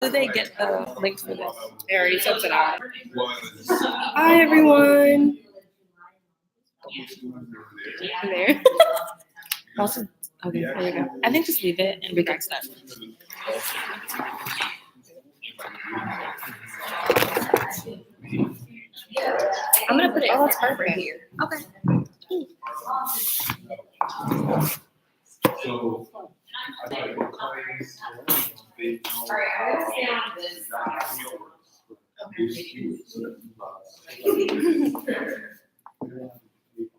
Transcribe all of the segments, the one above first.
Do they get the links for this? They already sent it out. Hi everyone. There. Also, okay, there we go. I think just leave it and we can start. I'm gonna put it Oh, it's right perfect. here. Okay. So. Alright, I'm gonna stay on this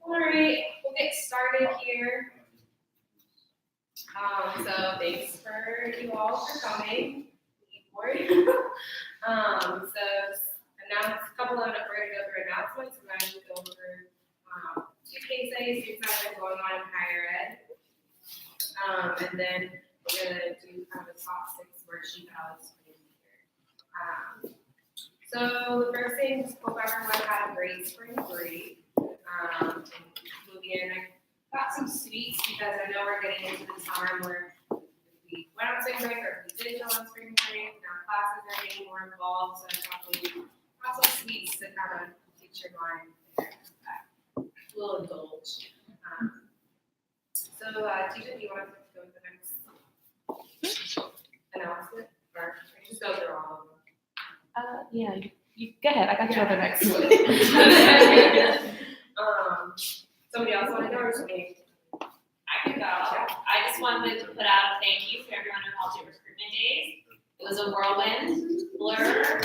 Alright, we'll get started here. So thanks for you all for coming. So announce a couple of we're gonna go through announcements, we're gonna go over two cases, things that have been going on in higher ed. And then we're gonna do kind of a top 6 worksheet that I'll explain here. So the first thing is hope everyone had a great spring break. Moving in, I got some sweets because I know we're getting into the time where we went on spring break or if we did go on spring break, now classes are getting more involved, so I thought we got some sweets to kind of get your mind there. We'll indulge. Teacher, do you want to go to the next announcement? Or just go through all of them? Yeah, you go ahead. I got you over next. Somebody else want to go or somebody? I can go. I just wanted to put out a thank you for everyone who helped at recruitment days. It was a whirlwind, blur,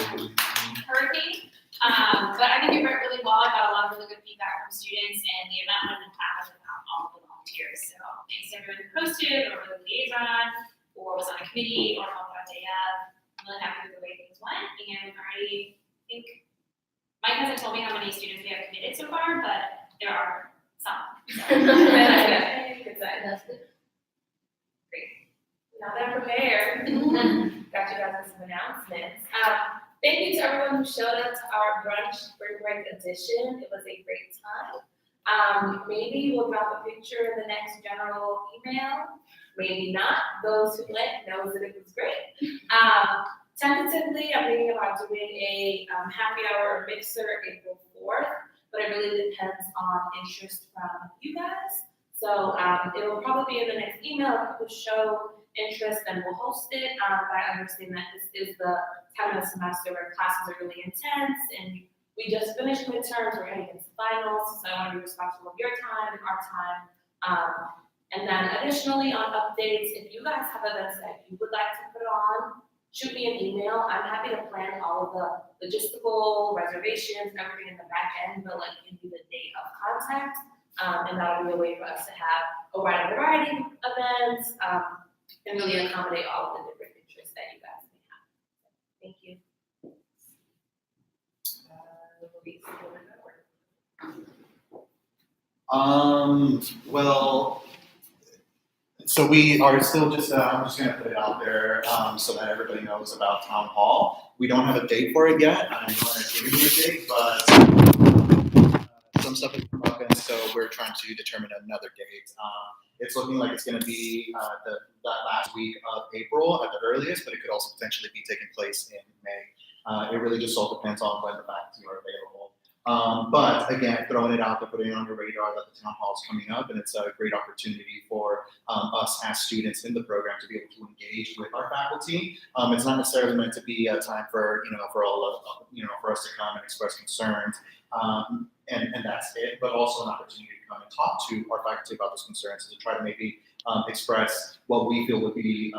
hurricane. But I think it went really well. I got a lot of really good feedback from students, and the event wouldn't have happened without all of the volunteers. So thanks to everyone who hosted, or the liaison, or was on a committee, or helped out day of. I'm really happy with the way things went, and I think Mike hasn't told me how many students we have committed so far, but there are some. Good side. That's good. Great. Now that I'm prepared, got you guys with some announcements. Thank you to everyone who showed up to our brunch spring break edition. It was a great time. Maybe we'll drop a picture in the next general email. Maybe not. Those who went knows that it was great. Tentatively, I'm thinking about doing a happy hour or mixer April 4th, but it really depends on interest from you guys. So it will probably be in the next email. If people show interest, then we'll host it. But I understand that this is the time of the semester where classes are really intense, and we just finished midterms. We're heading into finals, so I want to be respectful of your time and our time. And then additionally, on updates, if you guys have events that you would like to put on, shoot me an email. I'm happy to plan all of the logistical reservations, everything in the back end, but give you the date of contact. And that'll be a way for us to have a wide variety of events and really accommodate all of the different interests that you guys may have. Thank you. Well, so we are still just, I'm just gonna put it out there so that everybody knows about Town Hall. We don't have a date for it yet. I'm gonna give you a date, but some stuff has come up, and so we're trying to determine another date. It's looking like it's gonna be that last week of April at the earliest, but it could also potentially be taking place in May. It really just all depends on when the faculty are available. But again, throwing it out there, putting it on your radar that the town hall is coming up, and it's a great opportunity for us as students in the program to be able to engage with our faculty. It's not necessarily meant to be a time for for all of for us to come and express concerns, and that's it. But also an opportunity to come and talk to our faculty about those concerns, and to try to maybe express what we feel would be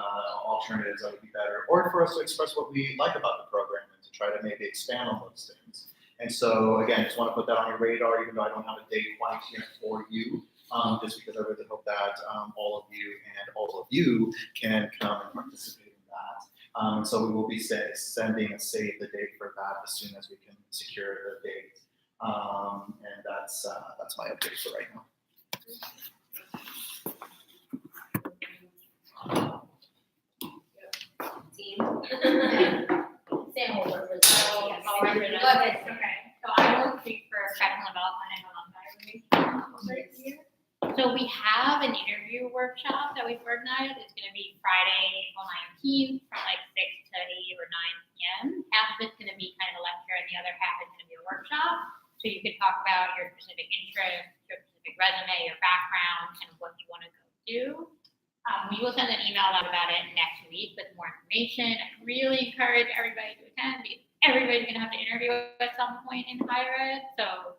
alternatives that would be better, or for us to express what we like about the program and to try to maybe expand on those things. And so again, just want to put that on your radar, even though I don't have a date quite yet for you, just because I really hope that all of you can come and participate in that. So we will be sending a save the date for that as soon as we can secure the date. And that's my update for right now. Team. Sam will work with that. Go ahead. Okay. So I will speak for professional development and alumni relations. So we have an interview workshop that we've organized. It's going to be Friday, April 19th from 6 to 8 or 9 p.m. Half of it's gonna be kind of a lecture and the other half is gonna be a workshop. So you could talk about your specific interests, your specific resume, your background, and what you wanna go do. We will send an email out about it next week with more information. I really encourage everybody to attend because everybody's gonna have to interview at some point in higher ed, so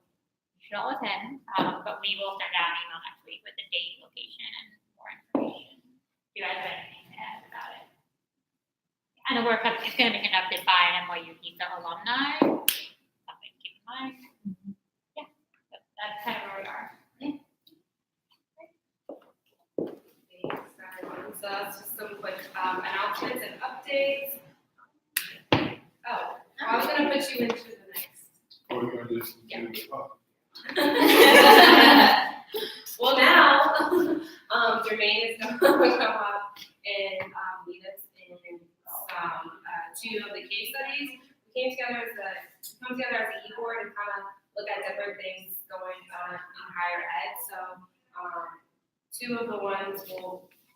you should all attend. But we will send out an email next week with the date, location, and more information. Do you guys have anything to add about it? And the workshop is gonna be conducted by an NYU HESA alumni, something to keep in mind. Yeah, that's kind of where we are. So that's just some quick announcements and updates. Oh, I was gonna put you into the next. Or we're gonna just Yeah. do it up. Well, now, Jermaine is going to come up and lead us in some, 2 of the case studies. We came together as an e-board and kind of look at different things going on in higher ed. So, 2 of the ones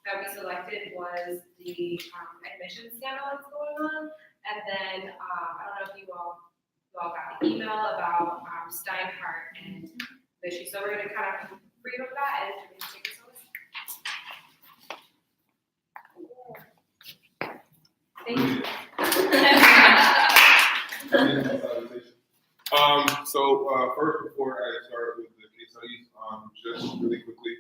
that we selected was the admission scandal that's going on. And then, I don't know if you all got the email about Steinhardt and the issue. So we're gonna kind of read over that and we're gonna take this over. Thank you. First, before I start with the case studies, just really quickly,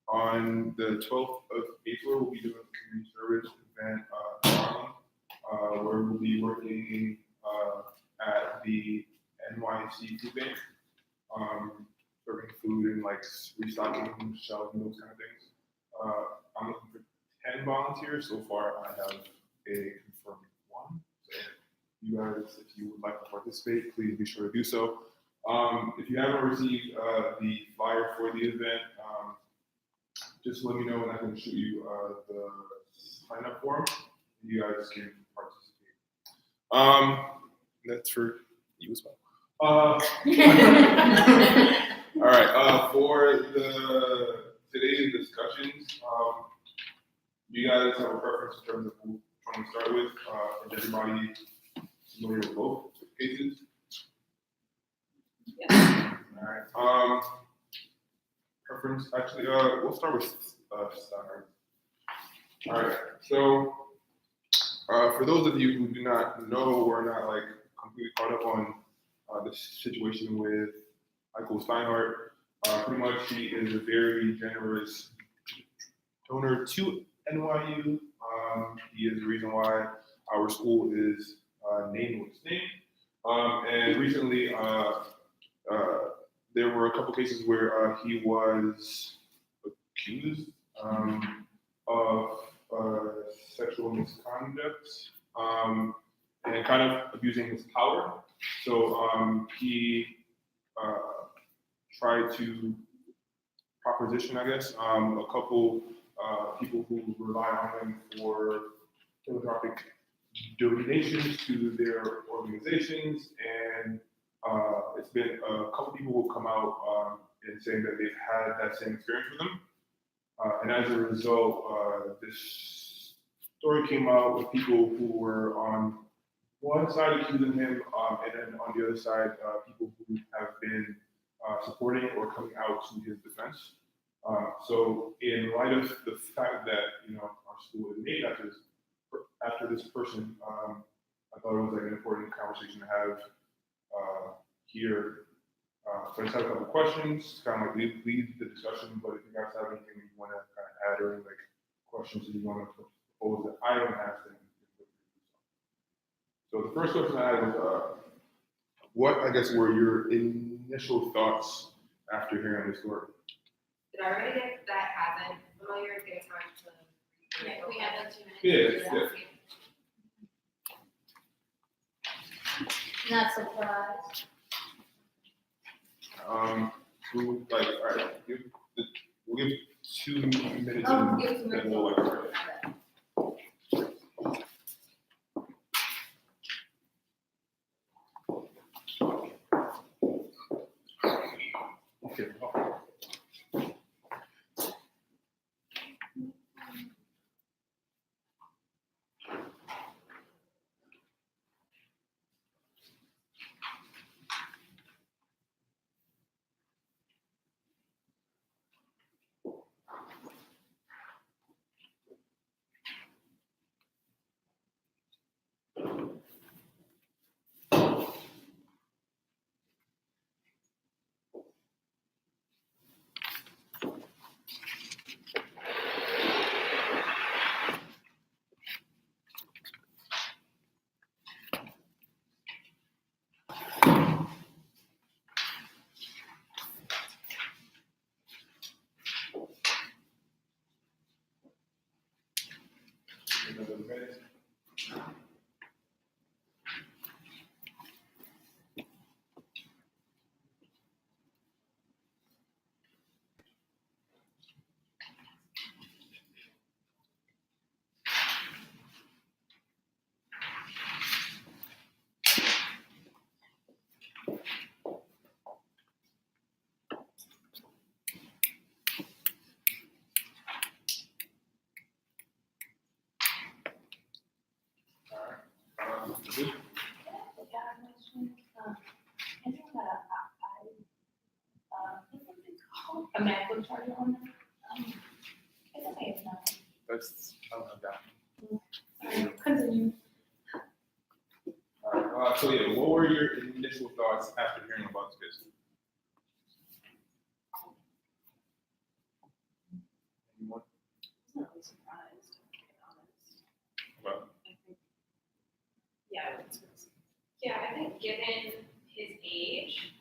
on the 12th of April, we'll be doing a community service event in Harlem, where we'll be working at the NYC Food Bank, serving food and like restocking shelves and those kind of things. I'm looking for 10 volunteers. So far, I have a confirmed 1. So you guys, if you would like to participate, please be sure to do so. If you haven't received the flyer for the event, just let me know and I can shoot you the sign up form. You guys can participate. That's for you as well. All right. For today's discussions, you guys have a preference in terms of who we're trying to start with? Is everybody familiar with both cases? Yeah. All right. Preference. Actually, we'll start with Steinhardt. All right. So, for those of you who do not know or are not like completely caught up on the situation with Michael Steinhardt, pretty much he is a very generous donor to NYU. He is the reason why our school is named what it's named. And recently, there were a couple cases where he was accused of sexual misconduct and kind of abusing his power. So he tried to proposition, I guess, a couple people who rely on him for philanthropic donations to their organizations, and it's been a couple people who come out and saying that they've had that same experience with him. And as a result, this story came out with people who were on one side accusing him, and then on the other side, people who have been supporting or coming out to his defense. So in light of the fact that, you know, our school was named after this person, I thought it was like an important conversation to have here. So I just have a couple questions, kind of like lead the discussion, but if you guys have anything you want to kind of add or like questions that you want to propose that I don't ask, then you can do so. So the first question I had was, what, I guess, were your initial thoughts after hearing the story? Did everybody get that hasn't familiar get time to Yeah, we have like 2 minutes. Yeah. Not surprised. We would like, all right, we'll give 2 minutes Oh, and give 2 minutes. then we'll like start it. Okay. of the minutes. Good. A MacBook charger on there? It's okay, it's not. That's, I don't have that. Sorry, continue. Alright, so yeah, what were your initial thoughts after hearing about this? Anyone? I'm not really surprised, to be honest. Well, Yeah, Yeah, I think given his age,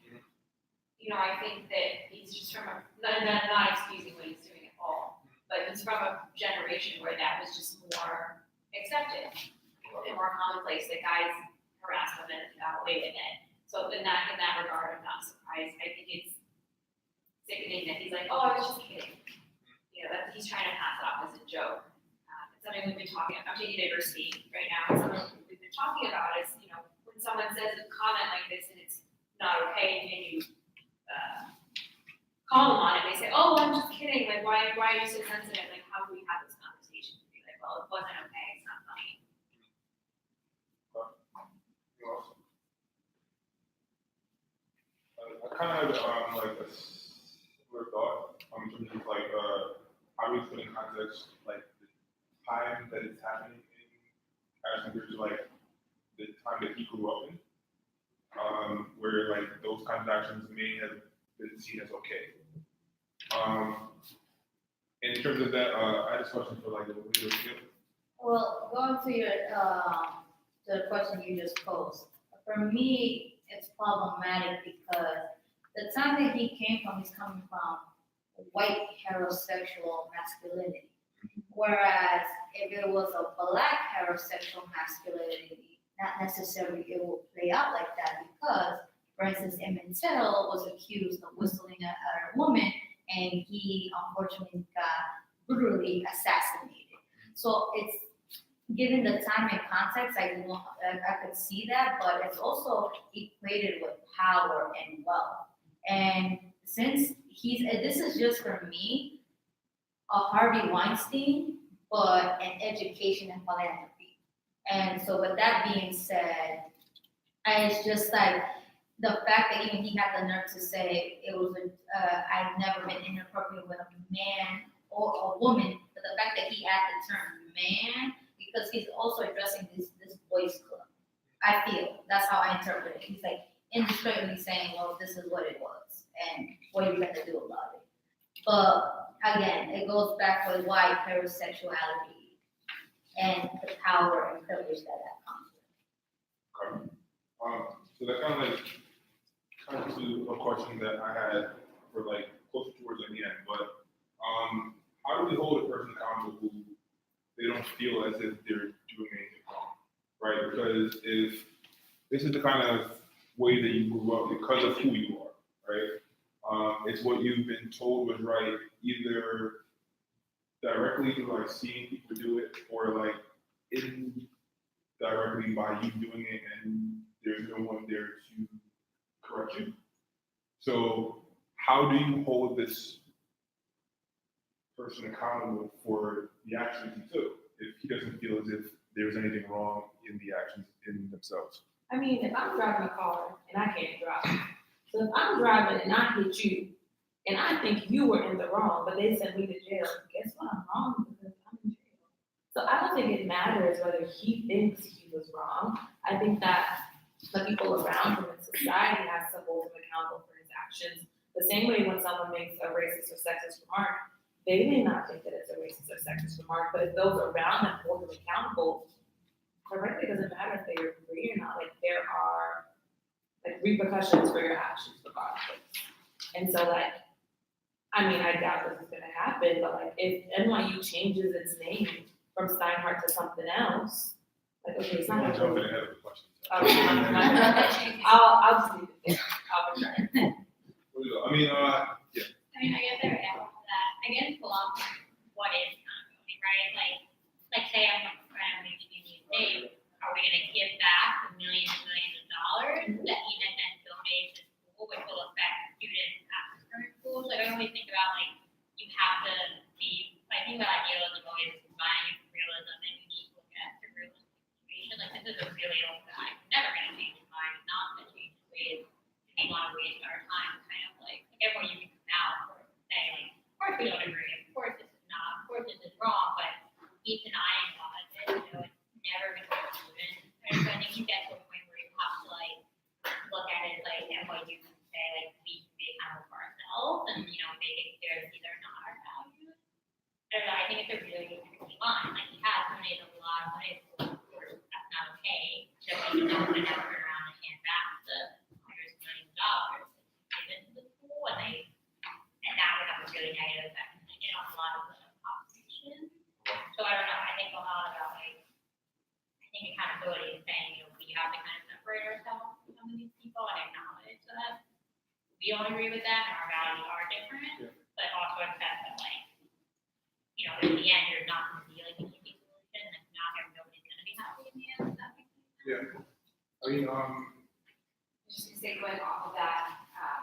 you know, I think that he's just from a, not excusing what he's doing at all, but he's from a generation where that was just more accepted and more commonplace, that guys harass women and got away with it. So in that regard, I'm not surprised. I think it's sickening that he's like, oh, I was just kidding. You know, that he's trying to pass it off as a joke. It's something we've been talking about. I'm taking diversity right now. It's something we've been talking about is, you know, when someone says a comment like this and it's not okay, and you call them on it, they say, oh, I'm just kidding. Like, why are you so sensitive? Like, how do we have this conversation? Be like, well, it wasn't okay. It's not funny. I kind of like a similar thought in terms of like how we put in context like the time that it's happening in as compared to like the time that he grew up in, where like those kinds of actions may have been seen as okay. In terms of that, I had a question for like the leadership. Well, going to your, the question you just posed, for me, it's problematic because the time that he came from, he's coming from white heterosexual masculinity. Whereas if it was a black heterosexual masculinity, not necessarily it will play out like that because, for instance, Emmett Till was accused of whistling at a woman and he unfortunately got brutally assassinated. So it's, given the time and context, I could see that, but it's also equated with power and wealth. And since this is just for me, a Harvey Weinstein, but an education and philanthropy. And so with that being said, it's just like the fact that even he had the nerve to say it was I've never been inappropriate with a man or a woman, but the fact that he added the term man, because he's also addressing this boys club. I feel that's how I interpret it. He's like indiscreetly saying, well, this is what it was, and what are you gonna do about it? But again, it goes back with white heterosexuality and the power and privilege that comes with. Okay. So that kind of to a question that I had for like closer towards the end, but how do we hold a person accountable who they don't feel as if they're doing anything wrong, right? Because if this is the kind of way that you grew up because of who you are, right? It's what you've been told was right, either directly through like seeing people do it, or like indirectly by you doing it, and there's no one there to correct you. So how do you hold this person accountable for the actions he took if he doesn't feel as if there's anything wrong in the actions in themselves? I mean, if I'm driving a car and I can't drive, so if I'm driving and I hit you, and I think you were in the wrong, but they sent me to jail, guess what? I'm wrong because I'm in jail. So I don't think it matters whether he thinks he was wrong. I think that the people around him in society has to hold him accountable for his actions. The same way when someone makes a racist or sexist remark, they may not think that it's a racist or sexist remark, but if those around them hold them accountable, correctly, it doesn't matter if they agree or not. Like there are like repercussions for your actions regardless. And so like, I mean, I doubt this is gonna happen, but like if NYU changes its name from Steinhardt to something else, like, okay, it's not I'm gonna jumping really. ahead of the question. I'll just leave it there, I'll be right. Where we go? I mean, yeah. I mean, I guess I would add on to that, I guess pull off what is ongoing, right? Like say I'm a friend of HBCU State, are we gonna give back the millions and millions of dollars that he had then donated to school, which will affect students after current schools? Like I always think about like, you have to be, I think about idealism always is combining realism and you need to look at the realistic situation. Like this is a really old guy, never gonna change his mind, not gonna change his ways, and we wanna waste our time, kind of like everyone you can come out for saying like, of course we don't agree, of course this is not, of course this is wrong, but keep denying a lot of it, you know, it's never gonna be proven. And so I think you get to a point where you have to like look at it like NYU can say like we can be accountable for ourselves and you know make it clear that these are not our values. And I think it's a really good line. Like he has donated a lot of money to school, of course that's not okay. Just like you don't want to now turn around and hand back the hundreds of millions of dollars given to the school and that would have a really negative effect on a lot of the population. So I don't know, I think a lot about like I think accountability is saying, you know, we have to kind of separate ourselves from some of these people and acknowledge that we don't agree with them and our values are different, but also accept that like, you know, in the end, you're not gonna be like an easy solution, like not everybody's gonna be happy in the end, does that make sense? Yeah. I mean, Just to say, going off of that,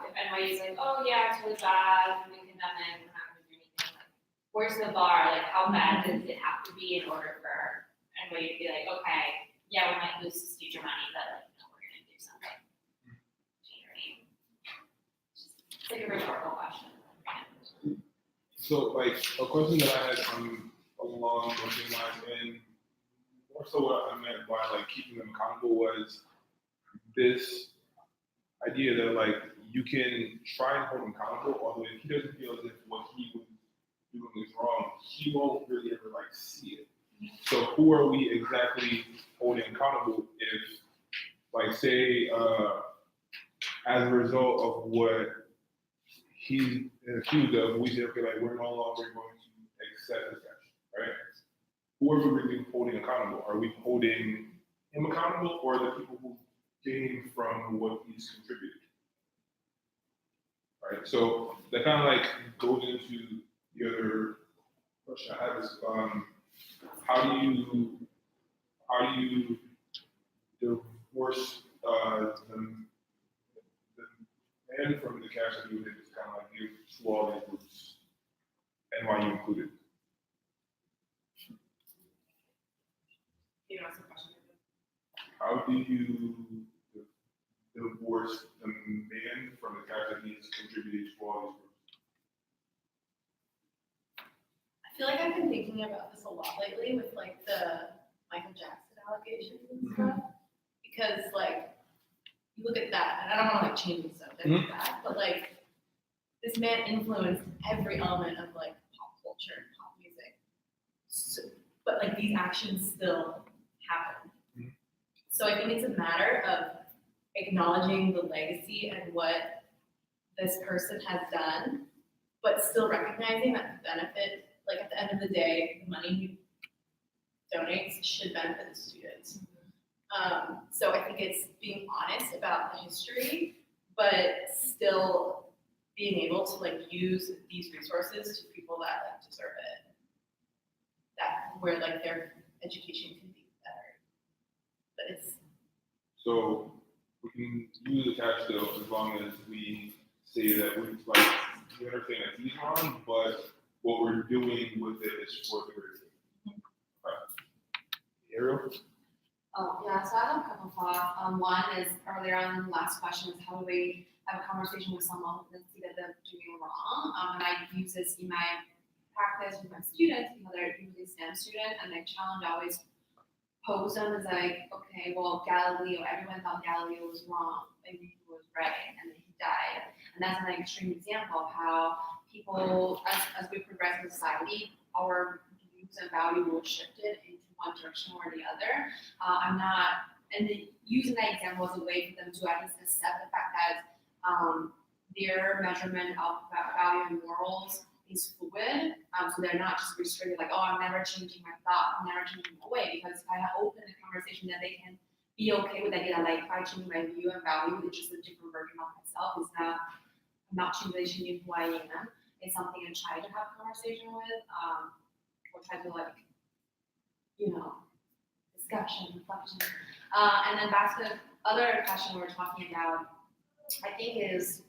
if NYU's like, oh yeah, it's really bad, we condemn it, we're not gonna do anything, like, where's the bar, like, how bad does it have to be in order for NYU to be like, okay, yeah, we might lose this teacher money, but like, no, we're gonna do something. Do you know what I mean? It's like a rhetorical question. so like a question that I had along those same lines, and more so what I meant by like keeping them accountable was this idea that like you can try and hold him accountable, although if he doesn't feel as if what he was doing is wrong, he won't really ever like see it. So who are we exactly holding accountable if, like, say, as a result of what he's accused of, we say, okay, like, we're no longer going to accept this action, right? Who are we really holding accountable? Are we holding him accountable or the people who gain from what he's contributed? Right, so that kind of like goes into the other question I have is, how do you divorce the man from the cash that you would just kind of like give to all these groups, NYU included? You know, it's a question. How do you divorce the man from the cash that he's contributed to all these groups? I feel like I've been thinking about this a lot lately with like the Michael Jackson allegations and stuff. Because like, you look at that, and I don't want to like change the subject of that, but like, this man influenced every element of like pop culture and pop music. So, but like these actions still happen. So I think it's a matter of acknowledging the legacy and what this person has done, but still recognizing that the benefit, like at the end of the day, the money he donates should benefit the students. So I think it's being honest about the history, but still being able to like use these resources to people that like deserve it. That where like their education can be better. But it's So we can use the cash still as long as we say that we like we understand that he's wrong, but what we're doing with it is for the greater good. Ariel? Oh, yeah, so I have a couple thoughts. One is earlier on the last question is how do we have a conversation with someone who doesn't see that they're doing wrong? And I use this in my practice with my students because they're usually STEM students and my challenge I always pose them is like, okay, well, Galileo, everyone thought Galileo was wrong, and he was right, and then he died. And that's an extreme example of how people, as we progress in society, our views and values will shifted into one direction or the other. And using that example as a way for them to at least accept the fact that their measurement of value and morals is fluid. So they're not just restricted, like, oh, I'm never changing my thought, I'm never changing my way, because if I open a conversation that they can be okay with the idea, like, if I change my view and value, it's just a different version of myself. It's not, I'm not changing who I am. It's something I try to have a conversation with, or try to like, discussion, reflection. And then back to the other question we were talking about, I think is,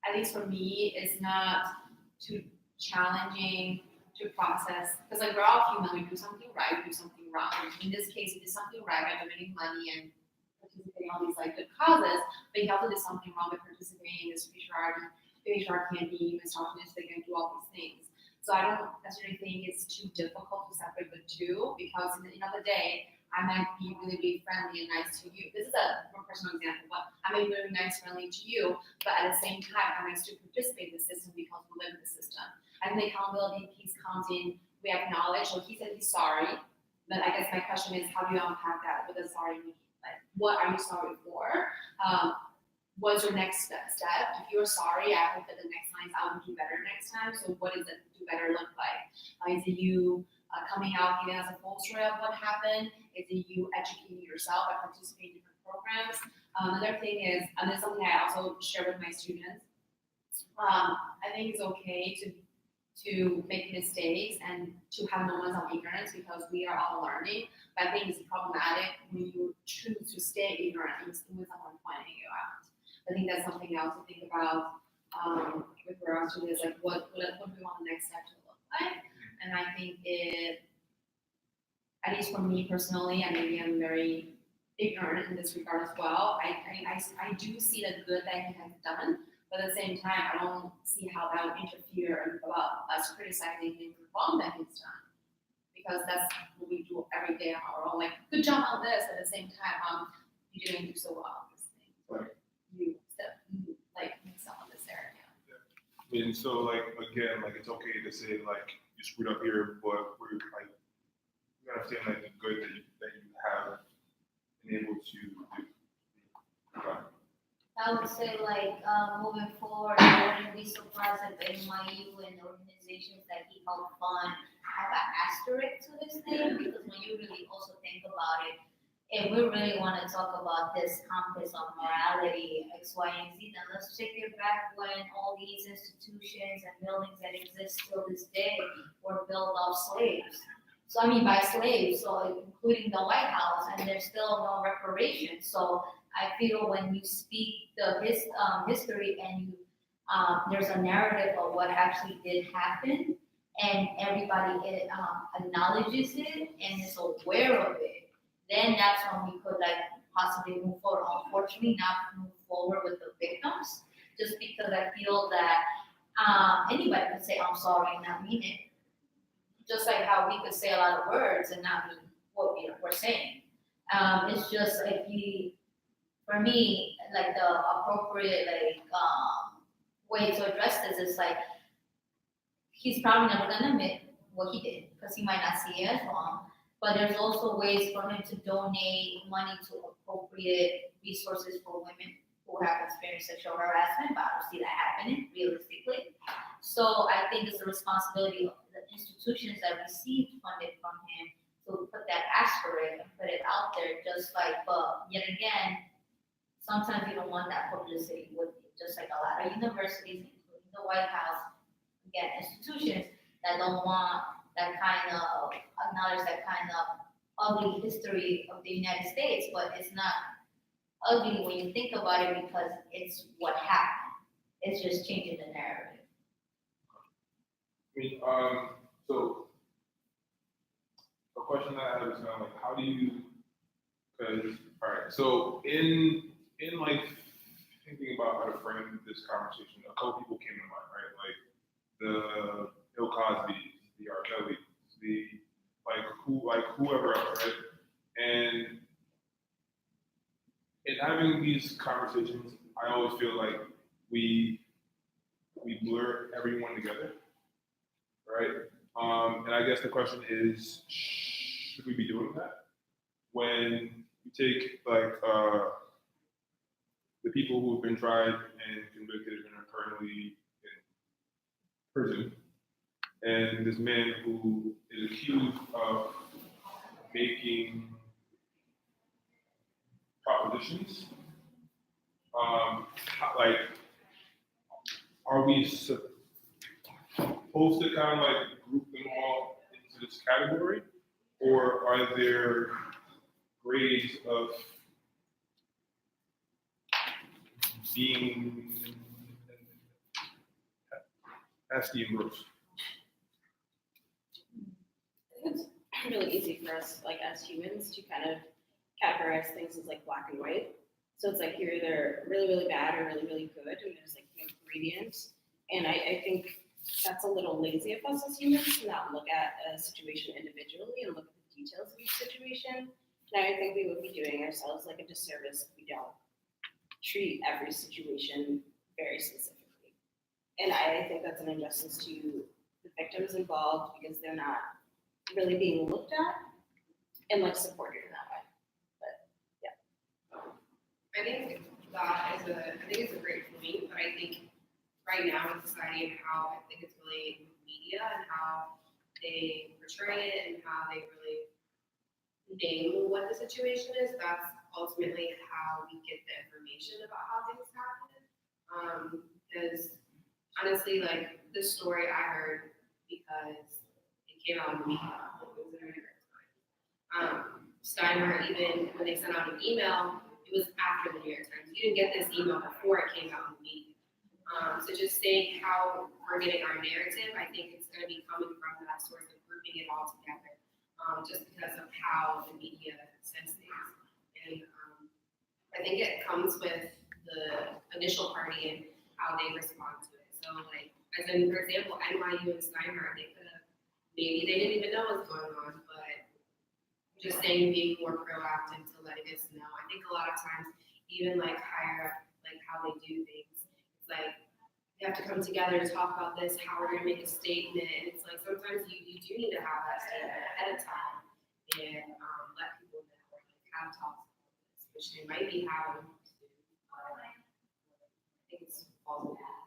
at least for me, is not too challenging to process, because like we're all human, we do something right, we do something wrong. In this case, we did something right by donating money and participating in all these like good causes, but you also did something wrong by participating in this patriarchy and being misogynistic and do all these things. So I don't necessarily think it's too difficult to separate the two, because at the end of the day, I might be really friendly and nice to you. This is a more personal example, but I may be really nice, friendly to you, but at the same time, I might still participate in the system because we live in the system. I think the accountability piece comes in, we acknowledge, so he said he's sorry, but I guess my question is, how do you unpack that? What does sorry mean? Like, what are you sorry for? What's your next step? If you're sorry, I hope that the next line is, I will do better next time. So what does it do better look like? Is it you coming out, giving us a full story of what happened? Is it you educating yourself by participating in different programs? Another thing is, and this is something I also share with my students, I think it's okay to make mistakes and to have moments of ignorance, because we are all learning. But I think it's problematic when you choose to stay ignorant with someone pointing you out. I think that's something else to think about with regards to this, like what do we want the next step to look like? And I think it, at least for me personally, and maybe I'm very ignorant in this regard as well, I do see the good that he has done, but at the same time, I don't see how that would interfere about us criticizing him for wrong that he's done. Because that's what we do every day on our own. Like, good job on this, at the same time, you didn't do so well on this thing. Right. You mix up on this area. And so, like, again, like, it's okay to say, like, you screwed up here, but we're, like, you understand, like, the good that you have been able to do. I would say like, moving forward, I wouldn't be surprised if NYU and organizations that he helped fund have an asterisk to this thing, because when you really also think about it, if we really want to talk about this compass on morality, X, Y, and Z, then let's take it back when all these institutions and buildings that exist till this day were built off slaves. So I mean by slaves, so including the White House, and there's still no reparations. So I feel when you speak his history and you there's a narrative of what actually did happen, and everybody acknowledges it and is aware of it, then that's when we could like possibly move forward. Unfortunately, not move forward with the victims, just because I feel that anybody could say I'm sorry and not mean it. Just like how we could say a lot of words and not mean what we're saying. It's just like for me, like the appropriate way to address this is like, he's probably never gonna admit what he did because he might not see it as wrong. But there's also ways for him to donate money to appropriate resources for women who have experienced sexual harassment, but I don't see that happening realistically. So I think it's the responsibility of the institutions that received funding from him to put that asterisk and put it out there, just like, but yet again, sometimes you don't want that publicity with you, just like a lot of universities, including the White House, again, institutions that don't want that kind of, acknowledge that kind of ugly history of the United States, but it's not ugly when you think about it because it's what happened. It's just changing the narrative. I mean, so a question that I have is kind of like, how do you, because, all right, so in like thinking about how to frame this conversation, a couple people came to mind, right? Like the Bill Cosby, the R. Kelly, the whoever else, right? And in having these conversations, I always feel like we blur everyone together, right? And I guess the question is, should we be doing that? When you take like the people who have been tried and convicted and are currently prison, and this man who is accused of making propositions. Like, are we supposed to kind of like group them all into this category, or are there grades of being nasty and gross? I think it's really easy for us, like as humans, to kind of categorize things as like black and white. So it's like you're either really, really bad or really, really good, and there's like no gradient. And I think that's a little lazy of us as humans to not look at a situation individually and look at the details of each situation. And I think we would be doing ourselves like a disservice if we don't treat every situation very specifically. And I think that's an injustice to the victims involved because they're not really being looked at and like supported in that way. I think it's a great point, but I think right now in society and how I think it's really media and how they portray it and how they really name what the situation is, that's ultimately how we get the information about how things happen. Because honestly, like this story I heard because it came out in the media, it was in the New York Times. Steinhardt, even when they sent out an email, it was after the New York Times. You didn't get this email before it came out in the media. So just saying how we're getting our narrative, I think it's going to be coming from that source of grouping it all together, just because of how the media says things. And I think it comes with the initial party and how they respond to it. So like, as in, for example, NYU and Steinhardt, they could have, maybe they didn't even know what's going on, but just saying being more proactive to letting us know. I think a lot of times, even like higher up, like how they do things, it's like you have to come together to talk about this, how we're gonna make a statement. And it's like sometimes you do need to have that statement ahead of time and let people know or like have talks about this, which they might be having. I think it's all that.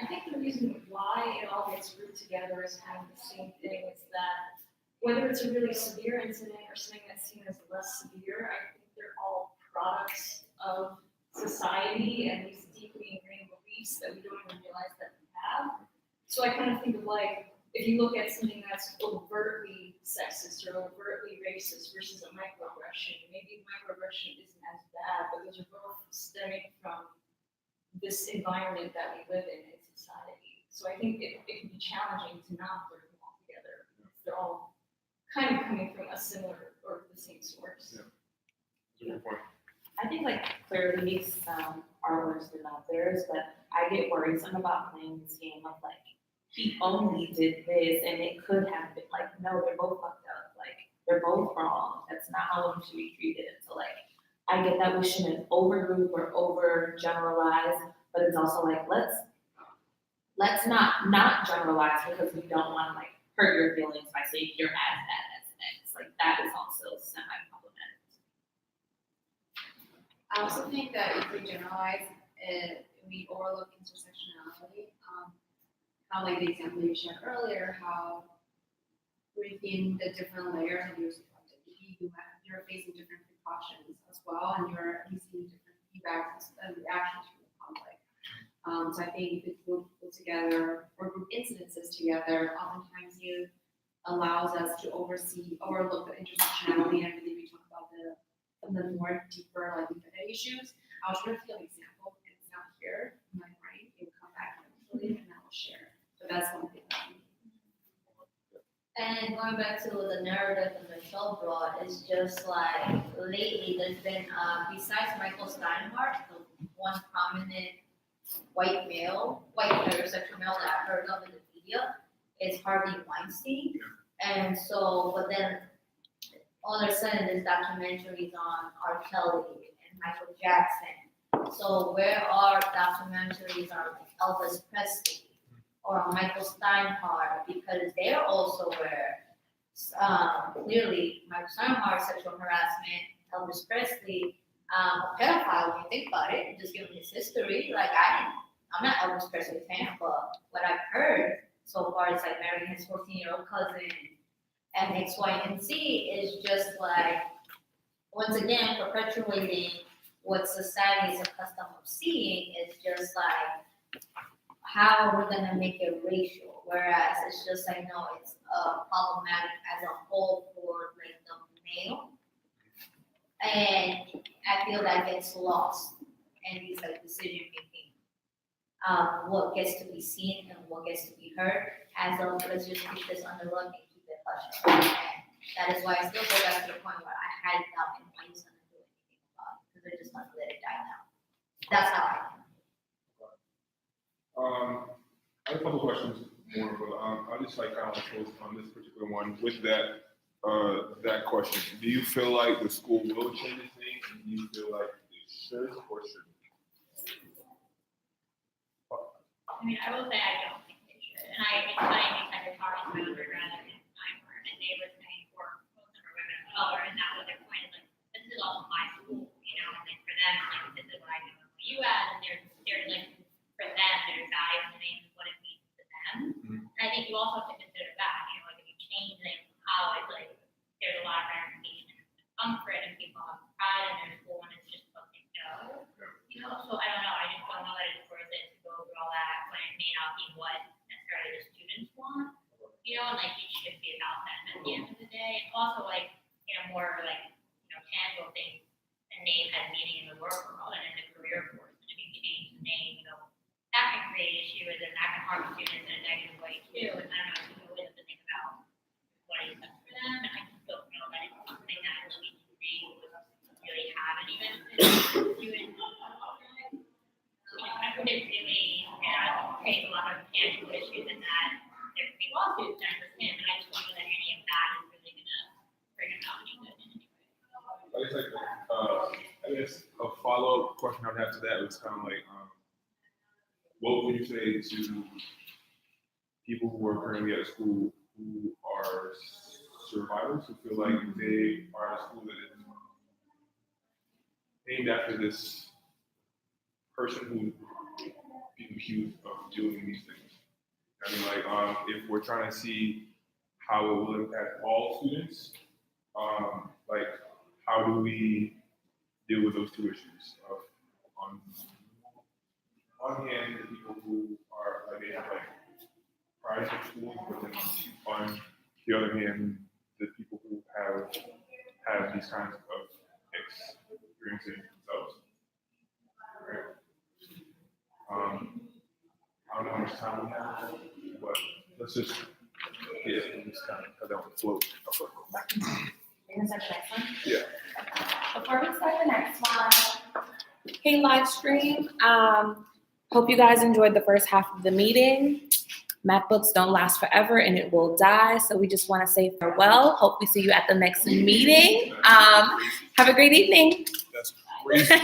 I think the reason why it all gets grouped together as kind of the same thing is that whether it's a really severe incident or something that's seen as less severe, I think they're all products of society and these deeply ingrained beliefs that we don't even realize that we have. So I kind of think of like, if you look at something that's overtly sexist or overtly racist versus a microaggression, maybe microaggression isn't as bad, but those are both stemming from this environment that we live in society. So I think it can be challenging to not group them all together. They're all kind of coming from a similar or the same source. Yeah. That's a good point. I think like clarity makes our words than not theirs, but I get worrisome about playing this game of like, he only did this and it could have been like, no, they're both fucked up. Like, they're both wrong. That's not how we should be treated. So like, I get that we shouldn't overgroup or overgeneralize, but it's also like, let's not generalize because we don't want to like hurt your feelings by saying you're as bad as X. Like that is also semi-problematic. I also think that if we generalize it, we overlook intersectionality. How like the example you shared earlier, how within the different layers of your subjectivity, you're facing different precautions as well, and you're receiving different feedbacks and reactions from the public. So I think if it's put together or group incidences together, oftentimes it allows us to overlook the intersectionality and really talk about the more deeper like embedded issues. I was trying to think of an example, and it's not here in my brain. It will come back eventually, and I will share. But that's one thing. And going back to the narrative that Michelle brought, is just like lately there's been, besides Michael Steinhardt, the one prominent white heterosexual male that I heard of in the media is Harvey Weinstein. And so, but then all of a sudden there's documentaries on R. Kelly and Michael Jackson. So where are documentaries on Elvis Presley or on Michael Steinhardt? Because they're also where clearly Michael Steinhardt sexual harassment, Elvis Presley A pedophile, when you think about it, just given his history, like I'm not Elvis Presley fan, but what I've heard so far is like marrying his 14-year-old cousin and X, Y, and Z is just like, once again, perpetuating what society is accustomed of seeing is just like, how we're gonna make it racial, whereas it's just like, no, it's problematic as a whole for like the male. And I feel that gets lost in these like decision making. What gets to be seen and what gets to be heard, as of let's just keep this on the rug and keep it hush. And that is why I still go back to the point where I had doubt in why he's gonna do anything about it, because they're just gonna let it die now. That's how I feel. I have a couple questions more, but I just like kind of close on this particular one with that question. Do you feel like the school will change its name? And do you feel like it should or shouldn't? I mean, I will say I don't think they should, and I think funny because I talked to my undergrad at the time where, and they were saying for most of our women of color, and that was their point, is like, this is also my school, you know, and like for them, like, this is what I know you at, and they're like, for them, their value in the name is what it means to them. And I think you also have to consider that, you know, like if you change things, how it's like, there's a lot of ramifications and comfort, and people have pride in their school, and it's just what they know. You know, so I don't know, I just don't know that it's worth it to go through all that when it may not be what necessarily the students want. You know, and like it should be about them at the end of the day. And also like, you know, more like, you know, tangible things, a name has meaning in the work world and in the career force. And if you change the name, you know, that can create issues and that can harm students in a negative way too. And I don't know, people always have to think about what is best for them. And I just don't know that it's something that a changing name would really have any benefit to students. You know, I wouldn't really, create a lot of tangible issues in that there could be lawsuits, I understand, but I just don't know that any of that is really gonna bring about any good in any way. I guess a follow-up question I'd have to that was kind of like, what would you say to people who are currently at a school who are survivors, who feel like they are at a school that is named after this person who being accused of doing these things? I mean, like, if we're trying to see how it will impact all students, like, how do we deal with those two issues? On one hand, the people who are, like, they have, like, pride in schools, but then on the other hand, the people who have these kinds of experiences themselves. Right? I don't know how much time we have, but let's just, just kind of cut down the flow. You're gonna start the next one? Yeah. Before we start the next one, hey, live stream. Hope you guys enjoyed the first half of the meeting. Math books don't last forever and it will die. So we just want to say farewell. Hope we see you at the next meeting. Have a great evening. That's crazy.